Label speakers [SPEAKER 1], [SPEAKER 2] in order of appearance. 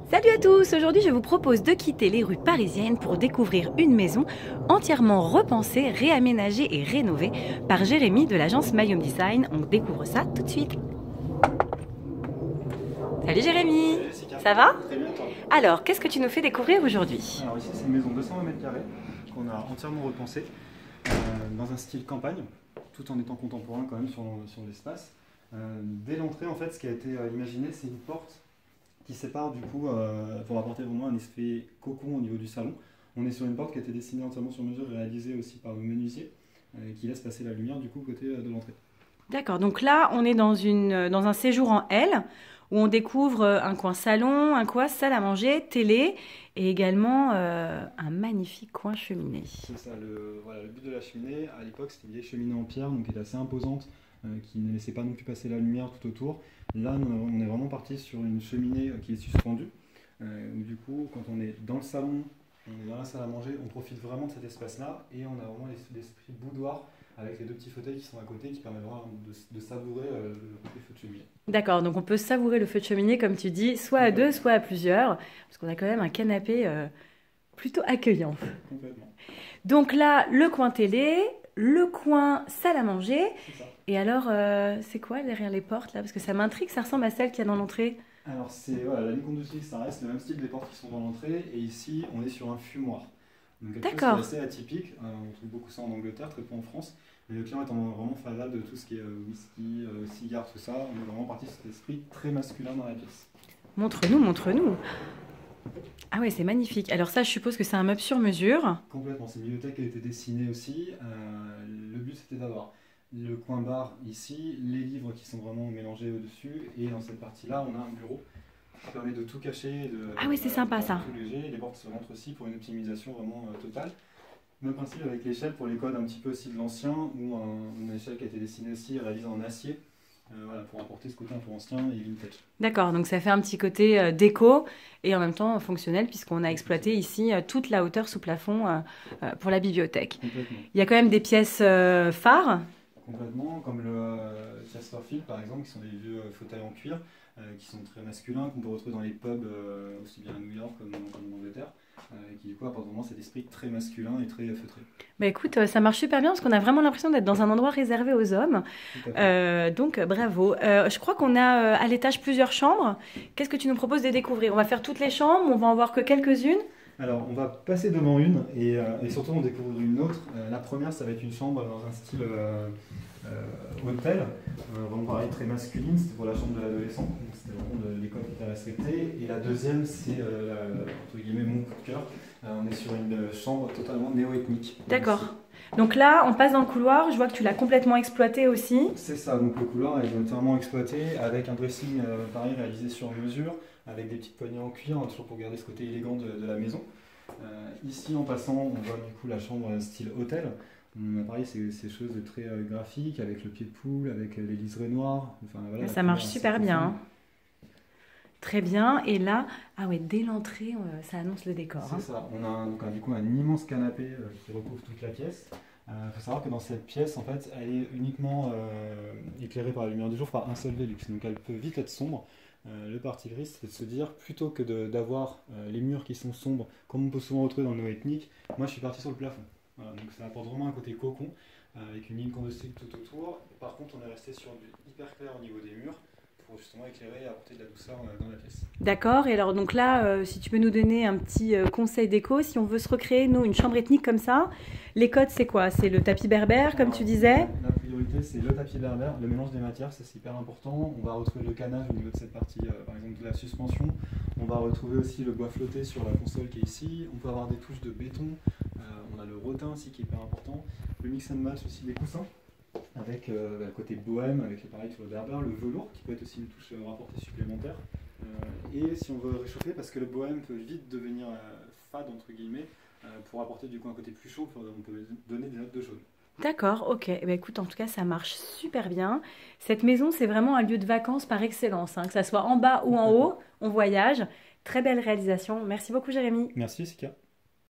[SPEAKER 1] Salut à tous, aujourd'hui je vous propose de quitter les rues parisiennes pour découvrir une maison entièrement repensée, réaménagée et rénovée par Jérémy de l'agence Mayum Design. On découvre ça tout de suite. Salut Jérémy,
[SPEAKER 2] Salut Jessica.
[SPEAKER 1] ça va?
[SPEAKER 2] Très bien, toi.
[SPEAKER 1] Alors, qu'est-ce que tu nous fais découvrir aujourd'hui?
[SPEAKER 2] Alors ici c'est une maison de 220 mètres carrés qu'on a entièrement repensée dans un style campagne, tout en étant contemporain quand même sur l'espace. Dès l'entrée en fait ce qui a été imaginé c'est une porte qui sépare du coup pour apporter vraiment un effet cocon au niveau du salon. On est sur une porte qui a été dessinée entièrement sur mesure, réalisée aussi par nos menuisiers, qui laisse passer la lumière du coup côté de l'entrée.
[SPEAKER 1] D'accord, donc là on est dans un séjour en L où on découvre un coin salon, un coin salle à manger, télé et également un magnifique coin cheminée.
[SPEAKER 2] C'est ça, voilà, le but de la cheminée à l'époque c'était une vieille cheminée en pierre donc qui était assez imposante, qui ne laissait pas non plus passer la lumière tout autour. Là on est vraiment parti sur une cheminée qui est suspendue, où du coup quand on est dans le salon, on est dans la salle à manger, on profite vraiment de cet espace là et on a vraiment l'esprit boudoir avec les deux petits fauteuils qui sont à côté qui permettent vraiment de savourer le côté feu de cheminée.
[SPEAKER 1] D'accord, donc on peut savourer le feu de cheminée, comme tu dis, soit à deux, soit à plusieurs, parce qu'on a quand même un canapé plutôt accueillant.
[SPEAKER 2] Complètement.
[SPEAKER 1] Donc là, le coin télé, le coin salle à manger.
[SPEAKER 2] C'est ça.
[SPEAKER 1] Et alors, c'est quoi derrière les portes là? Parce que ça m'intrigue, ça ressemble à celle qu'il y a dans l'entrée.
[SPEAKER 2] Alors voilà, la ligne conductrice ça reste le même style des portes qui sont dans l'entrée et ici on est sur un fumoir. Donc quelque chose qui est assez atypique, on trouve beaucoup ça en Angleterre, très peu en France. Mais le client étant vraiment fan de tout ce qui est whisky, cigares, tout ça, on est vraiment parti sur cet esprit très masculin dans la pièce.
[SPEAKER 1] Montre-nous, montre-nous. Ah ouais, c'est magnifique. Alors ça, je suppose que c'est un meuble sur mesure.
[SPEAKER 2] Complètement, c'est une bibliothèque qui a été dessinée aussi. Le but c'était d'avoir le coin bar ici, les livres qui sont vraiment mélangés au-dessus, et dans cette partie-là, on a un bureau qui permet de tout cacher.
[SPEAKER 1] Ah oui, c'est sympa ça.
[SPEAKER 2] Tout léger. Les portes se rentrent aussi pour une optimisation vraiment totale. Même principe avec l'échelle pour les codes un petit peu aussi de l'ancien, ou une échelle qui a été dessinée aussi, réalisée en acier, voilà, pour apporter ce côté un peu ancien et vintage.
[SPEAKER 1] D'accord, donc ça fait un petit côté déco et en même temps fonctionnel puisqu'on a exploité ici toute la hauteur sous plafond pour la bibliothèque.
[SPEAKER 2] Complètement.
[SPEAKER 1] Il y a quand même des pièces phares.
[SPEAKER 2] Complètement, comme le Chesterfield par exemple, qui sont des vieux fauteuils en cuir, qui sont très masculins, qu'on peut retrouver dans les pubs, aussi bien à New York comme en Angleterre, qui du coup apportent vraiment cet esprit très masculin et très feutré.
[SPEAKER 1] Bah écoute, ça marche super bien parce qu'on a vraiment l'impression d'être dans un endroit réservé aux hommes. Donc bravo. Je crois qu'on a à l'étage plusieurs chambres. Qu'est-ce que tu nous proposes de découvrir? On va faire toutes les chambres, on va en voir que quelques-unes.
[SPEAKER 2] Alors on va passer devant une et surtout on découvre une autre. La première ça va être une chambre dans un style hôtel, vraiment pareil très masculine, c'était pour la chambre de l'adolescent, donc c'était vraiment l'école qui était respectée. Et la deuxième c'est entre guillemets mon coup de cœur, on est sur une chambre totalement néo-ethnique.
[SPEAKER 1] D'accord. Donc là on passe dans le couloir, je vois que tu l'as complètement exploité aussi.
[SPEAKER 2] C'est ça, donc le couloir est entièrement exploité avec un dressing pareil réalisé sur mesure, avec des petites poignées en cuir, toujours pour garder ce côté élégant de la maison. Ici en passant on voit du coup la chambre style hôtel. Pareil, c'est ces choses très graphiques, avec le pied de poule, avec les liserés noirs. Enfin, voilà,
[SPEAKER 1] Ça marche super bien. Hein. Très bien. Et là, ah ouais, dès l'entrée, ça annonce le décor.
[SPEAKER 2] C'est ça. On a donc, du coup un immense canapé qui recouvre toute la pièce. Il faut savoir que dans cette pièce, en fait, elle est uniquement éclairée par la lumière du jour par un seul Velux. Donc elle peut vite être sombre. Le parti pris, c'est de se dire, plutôt que d'avoir les murs qui sont sombres, comme on peut souvent retrouver dans le néo-ethnique, moi je suis parti sur le plafond. Voilà, donc ça apporte vraiment un côté cocon, avec une ligne conductrice tout autour. Par contre, on est resté sur du hyper clair au niveau des murs, pour justement éclairer et apporter de la douceur dans la pièce. D'accord,
[SPEAKER 1] et alors donc là, si tu peux nous donner un petit conseil déco, si on veut se recréer, nous, une chambre ethnique comme ça, les codes c'est quoi? C'est le tapis berbère, comme tu disais?
[SPEAKER 2] La priorité c'est le tapis berbère, le mélange des matières, c'est hyper important. On va retrouver le canage au niveau de cette partie, par exemple de la suspension. On va retrouver aussi le bois flotté sur la console qui est ici. On peut avoir des touches de béton, on a le rotin aussi qui est hyper important. Le mix and match aussi des coussins, avec le côté bohème, avec pareil sur le berbère, le velours qui peut être aussi une touche rapportée supplémentaire. Et si on veut réchauffer, parce que le bohème peut vite devenir fade entre guillemets, pour apporter du coup un côté plus chaud, on peut donner des notes de jaune.
[SPEAKER 1] D'accord, ok. Eh bien, écoute, en tout cas, ça marche super bien. Cette maison, c'est vraiment un lieu de vacances par excellence, hein. Que ça soit en bas ou en haut, on voyage. Très belle réalisation. Merci beaucoup, Jérémy.
[SPEAKER 2] Merci, Sika.